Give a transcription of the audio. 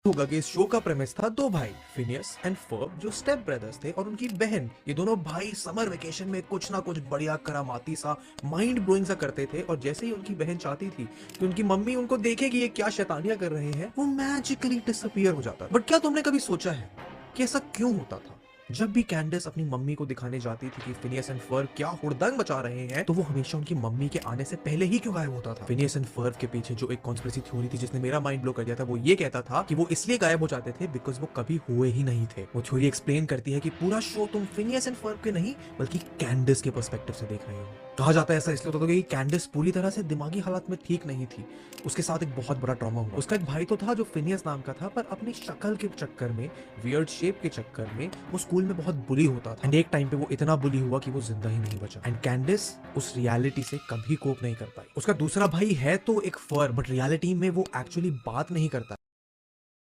होगा कि इस शो का प्रेमिस था दो भाई फिनियस एंड फर्ब जो स्टेप ब्रदर्स थे और उनकी बहन। ये दोनों भाई समर वेकेशन में कुछ ना कुछ बढ़िया करामाती सा माइंड ब्लोइंग सा करते थे और जैसे ही उनकी बहन चाहती थी कि उनकी मम्मी उनको देखेगी ये क्या शैतानियां कर रहे हैं, वो मैजिकली डिसअपीयर हो जाता। बट क्या तुमने कभी सोचा है कि ऐसा क्यों होता था? जब भी कैंडिस अपनी मम्मी को दिखाने जाती थी कि फिनियस एंड फर्ब क्या हुड़दंग मचा रहे हैं, तो वो हमेशा उनकी मम्मी के आने से पहले ही क्यों गायब होता था? फिनियस एंड फर्ब के पीछे जो एक कॉन्स्पिरेसी थ्योरी थी जिसने मेरा माइंड ब्लो कर दिया था, वो ये कहता था कि वो इसलिए गायब हो जाते थे बिकॉज वो कभी हुए ही नहीं थे। वो थ्योरी एक्सप्लेन करती है कि पूरा शो तुम फिनियस एंड फर्ब के नहीं बल्कि कैंडिस के पर्सपेक्टिव से देख रहे हो। कहा जाता है ऐसा इसलिए होता था क्योंकि कैंडिस पूरी तरह से दिमागी हालत में ठीक नहीं थी। उसके साथ एक बहुत बड़ा ट्रॉमा हुआ। उसका एक भाई तो था जो फिनियस नाम का था, पर अपनी शक्ल के चक्कर में, वियर्ड शेप के चक्कर में वो स्कूल में बहुत बुली होता था। एंड एक टाइम पे वो इतना बुली हुआ कि वो जिंदा ही नहीं बचा। एंड कैंडिस उस रियलिटी से कभी कोप नहीं कर पाई। उसका दूसरा भाई है तो एक फर, बट रियलिटी में वो एक्चुअली बात नहीं करता।